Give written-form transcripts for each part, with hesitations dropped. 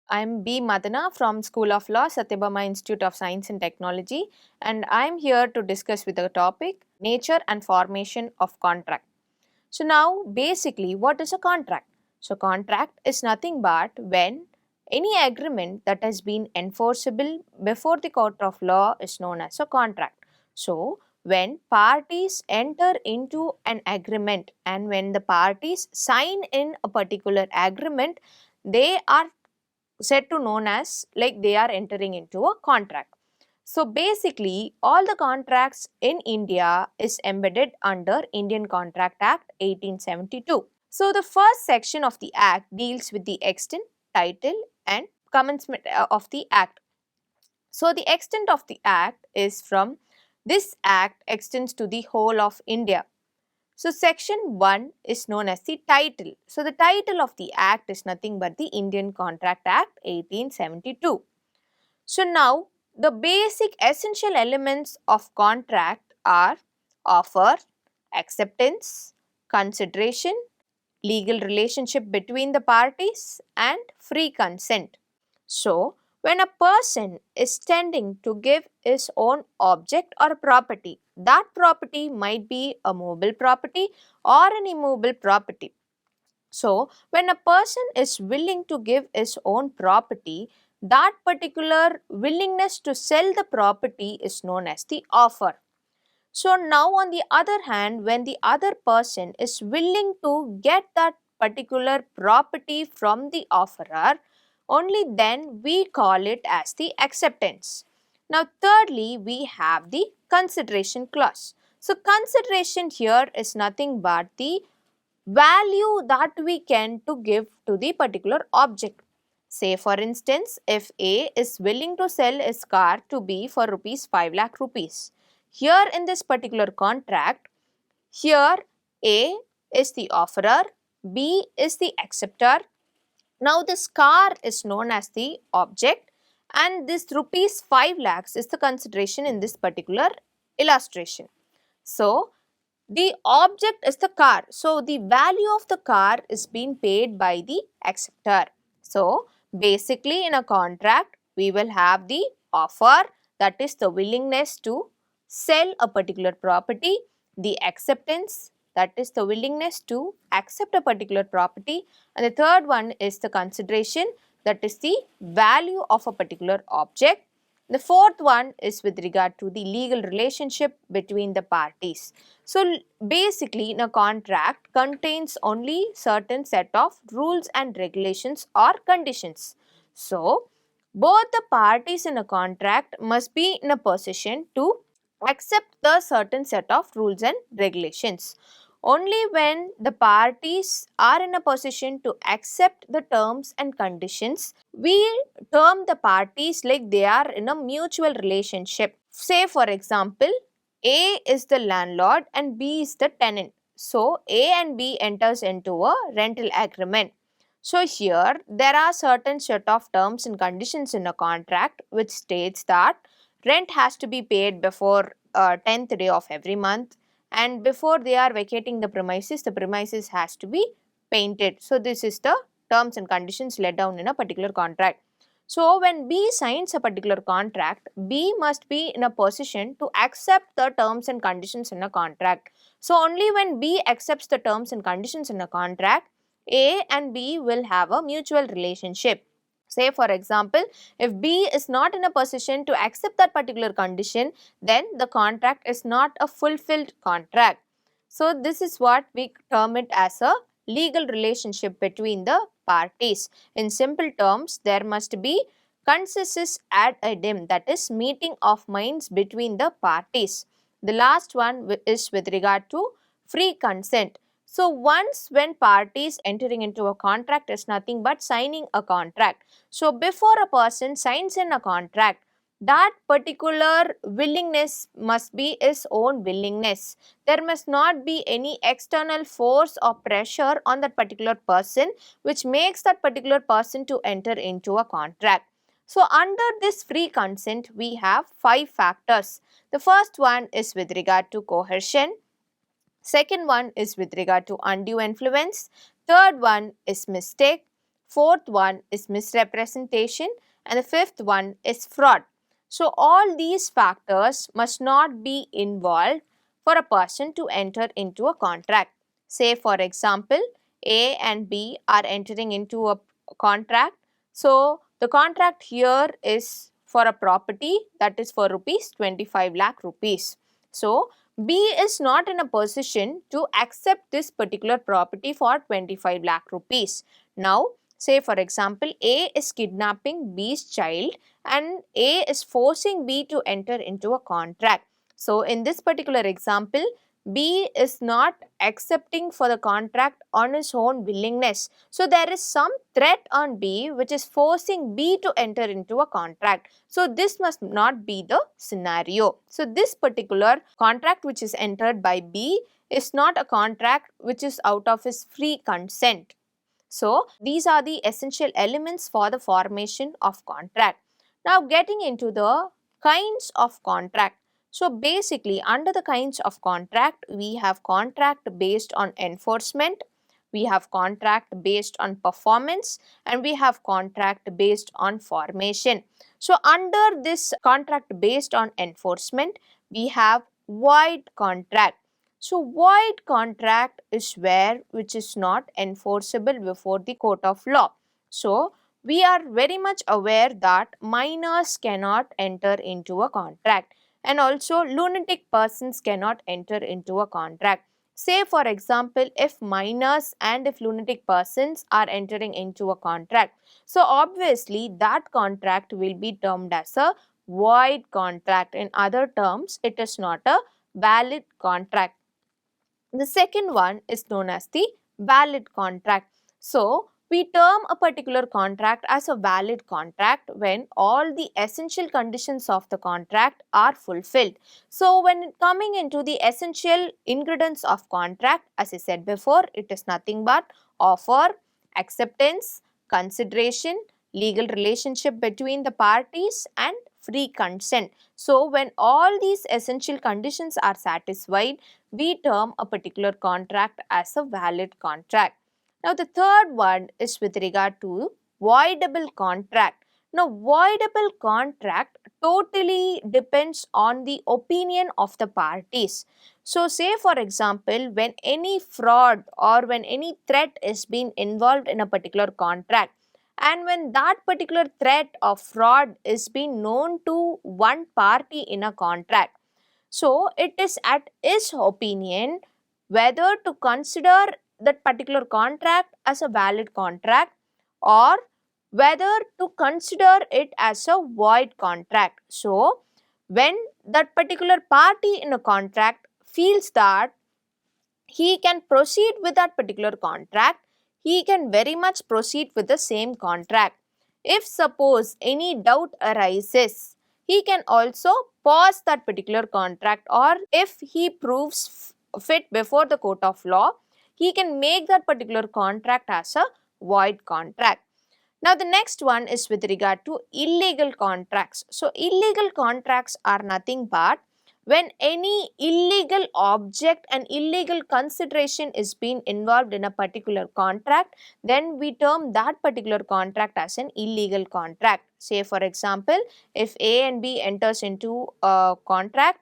I'm B. Madhana from School of Law, Sathyabama Institute of Science and Technology, and I'm here to discuss with the topic nature and formation of contract. So now basically what is a contract? So contract is nothing but when any agreement that has been enforceable before the court of law is known as a contract. So when parties enter into an agreement and when the parties sign in a particular agreement, they are said to known as like they are entering into a contract. So basically all the contracts in India is embedded under Indian Contract Act 1872. So the first section of the act deals with the extent, title and commencement of the act. So the extent of the act is from this act extends to the whole of India. So section 1 is known as the title. So the title of the act is nothing but the Indian Contract Act 1872. So now the basic essential elements of contract are offer, acceptance, consideration, legal relationship between the parties and free consent. So when a person is standing to give his own object or property, that property might be a movable property or an immovable property. So when a person is willing to give his own property, that particular willingness to sell the property is known as the offer. So now on the other hand, when the other person is willing to get that particular property from the offerer, only then we call it as the acceptance. Now thirdly, we have the consideration clause. So consideration here is nothing but the value that we can to give to the particular object. Say for instance, if A is willing to sell his car to B for rupees 5 lakh rupees. Here in this particular contract, here A is the offerer, B is the acceptor. Now this car is known as the object and this rupees 5 lakhs is the consideration in this particular illustration. So the object is the car. So the value of the car is being paid by the acceptor. So basically in a contract, we will have the offer, that is the willingness to sell a particular property, the acceptance, that is the willingness to accept a particular property, and the third one is the consideration, that is the value of a particular object. The fourth one is with regard to the legal relationship between the parties. So basically in a contract contains only certain set of rules and regulations or conditions. So both the parties in a contract must be in a position to accept the certain set of rules and regulations. Only when the parties are in a position to accept the terms and conditions, we term the parties like they are in a mutual relationship. Say for example, A is the landlord and B is the tenant. So A and B enters into a rental agreement. So here there are certain set of terms and conditions in a contract which states that rent has to be paid before 10th day of every month, and before they are vacating the premises has to be painted. So this is the terms and conditions laid down in a particular contract. So when B signs a particular contract, B must be in a position to accept the terms and conditions in a contract. So only when B accepts the terms and conditions in a contract, A and B will have a mutual relationship. Say for example, if B is not in a position to accept that particular condition, then the contract is not a fulfilled contract. So this is what we term it as a legal relationship between the parties. In simple terms, there must be consensus ad idem, that is meeting of minds between the parties. The last one is with regard to free consent. So once when parties entering into a contract is nothing but signing a contract. So before a person signs in a contract, that particular willingness must be his own willingness. There must not be any external force or pressure on that particular person which makes that particular person to enter into a contract. So under this free consent, we have 5 factors. The first one is with regard to coercion. Second one is with regard to undue influence. Third one is mistake. fourth one is misrepresentation, and the fifth one is fraud. So all these factors must not be involved for a person to enter into a contract. Say for example, A and B are entering into a contract. So the contract here is for a property, that is for rupees 25 lakh rupees. So B is not in a position to accept this particular property for 25 lakh rupees. Now say for example, A is kidnapping B's child and A is forcing B to enter into a contract. So in this particular example, B is not accepting for the contract on his own willingness. So there is some threat on B which is forcing B to enter into a contract. So this must not be the scenario. So this particular contract which is entered by B is not a contract which is out of his free consent. So these are the essential elements for the formation of contract. Now getting into the kinds of contract. So basically under the kinds of contract, we have contract based on enforcement, we have contract based on performance, and we have contract based on formation. So under this contract based on enforcement, we have void contract. So void contract is where which is not enforceable before the court of law. So we are very much aware that minors cannot enter into a contract, and also lunatic persons cannot enter into a contract. Say for example, if minors and if lunatic persons are entering into a contract, so obviously that contract will be termed as a void contract. In other terms, it is not a valid contract. The second one is known as the valid contract. So, we term a particular contract as a valid contract when all the essential conditions of the contract are fulfilled. So, when coming into the essential ingredients of contract, as I said before, it is nothing but offer, acceptance, consideration, legal relationship between the parties, and free consent. So, when all these essential conditions are satisfied, we term a particular contract as a valid contract. Now, the third one is with regard to voidable contract. Now, voidable contract totally depends on the opinion of the parties. So, say for example, when any fraud or when any threat is being involved in a particular contract, and when that particular threat of fraud is being known to one party in a contract, so it is at his opinion whether to consider that particular contract as a valid contract or whether to consider it as a void contract. So when that particular party in a contract feels that he can proceed with that particular contract, he can very much proceed with the same contract. If suppose any doubt arises, he can also pause that particular contract, or if he proves fit before the court of law, he can make that particular contract as a void contract. Now the next one is with regard to illegal contracts. So illegal contracts are nothing but when any illegal object and illegal consideration is being involved in a particular contract, then we term that particular contract as an illegal contract. Say for example, if A and B enters into a contract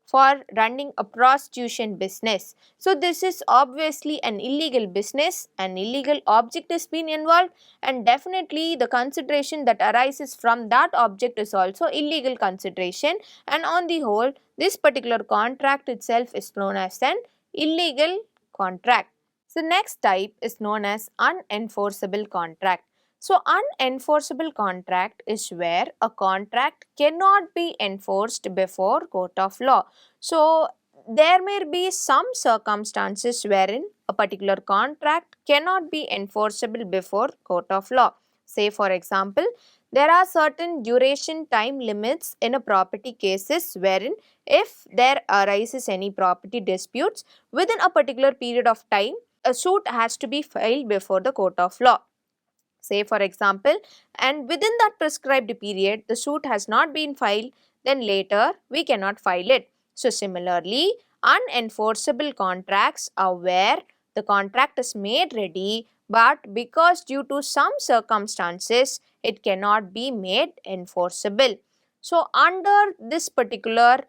for running a prostitution business. So this is obviously an illegal business, an illegal object is being involved, and definitely the consideration that arises from that object is also illegal consideration, and on the whole this particular contract itself is known as an illegal contract. So next type is known as unenforceable contract. So unenforceable contract is where a contract cannot be enforced before court of law. So there may be some circumstances wherein a particular contract cannot be enforceable before court of law. Say for example, there are certain duration time limits in a property cases wherein if there arises any property disputes within a particular period of time, a suit has to be filed before the court of law. Say for example, and within that prescribed period the suit has not been filed, then later we cannot file it. So similarly, unenforceable contracts are where the contract is made ready but because due to some circumstances it cannot be made enforceable. So under this particular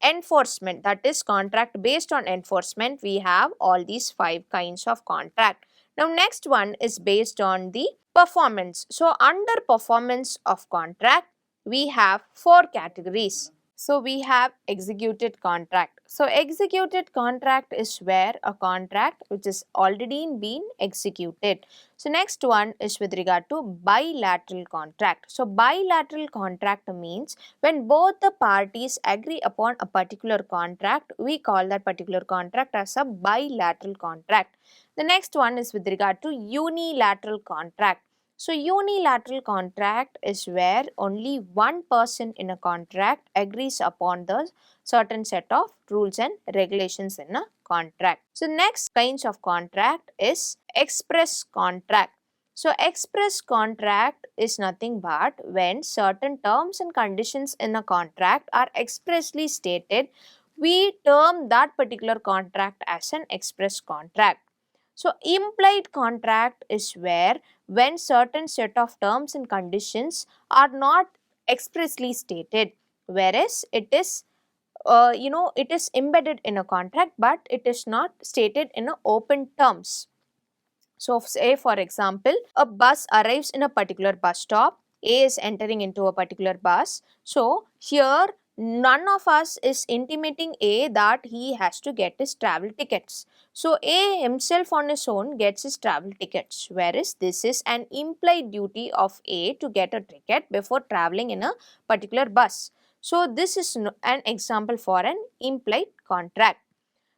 enforcement, that is contract based on enforcement, we have all these 5 kinds of contract. Now next one is based on the performance. So under performance of contract we have 4 categories. So we have executed contract. So executed contract is where a contract which is already been executed. So next one is with regard to bilateral contract. So bilateral contract means when both the parties agree upon a particular contract, we call that particular contract as a bilateral contract. The next one is with regard to unilateral contract. So unilateral contract is where only one person in a contract agrees upon the certain set of rules and regulations in a contract. So next kinds of contract is express contract. So express contract is nothing but when certain terms and conditions in a contract are expressly stated, we term that particular contract as an express contract. So implied contract is where when certain set of terms and conditions are not expressly stated, whereas it is it is embedded in a contract but it is not stated in a open terms. So say for example, a bus arrives in a particular bus stop, A is entering into a particular bus. So here none of us is intimating A that he has to get his travel tickets. So A himself on his own gets his travel tickets, whereas this is an implied duty of A to get a ticket before traveling in a particular bus. So this is an example for an implied contract.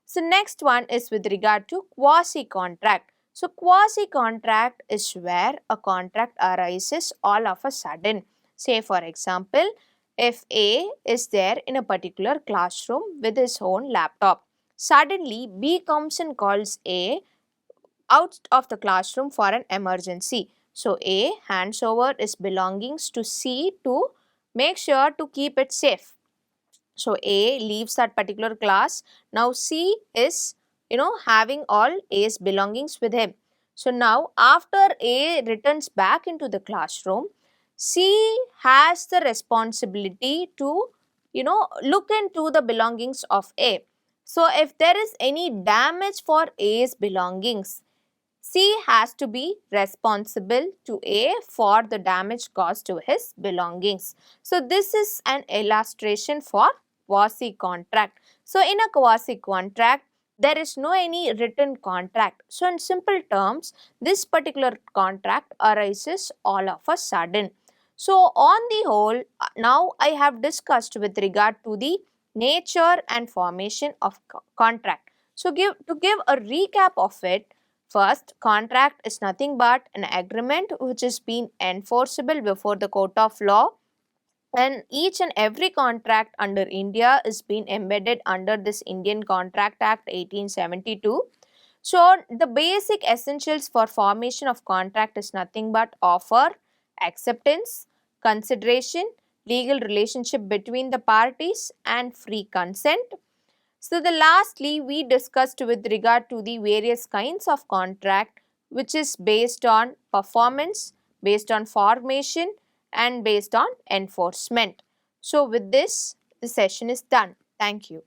So next one is with regard to quasi-contract. So quasi-contract is where a contract arises all of a sudden. Say for example, if A is there in a particular classroom with his own laptop, suddenly B comes and calls A out of the classroom for an emergency. So A hands over his belongings to C to make sure to keep it safe. So A leaves that particular class. Now C is having all A's belongings with him. So now after A returns back into the classroom, C has the responsibility to look into the belongings of A. So if there is any damage for A's belongings, C has to be responsible to A for the damage caused to his belongings. So this is an illustration for quasi-contract. So in a quasi-contract, there is no any written contract. So in simple terms, this particular contract arises all of a sudden. So on the whole, now I have discussed with regard to the nature and formation of contract. So to give a recap of it, first, contract is nothing but an agreement which is being enforceable before the court of law, and each and every contract under India is being embedded under this Indian Contract Act 1872. So the basic essentials for formation of contract is nothing but offer, acceptance, consideration, legal relationship between the parties and free consent. So the lastly we discussed with regard to the various kinds of contract, which is based on performance, based on formation and based on enforcement. So with this, the session is done. Thank you.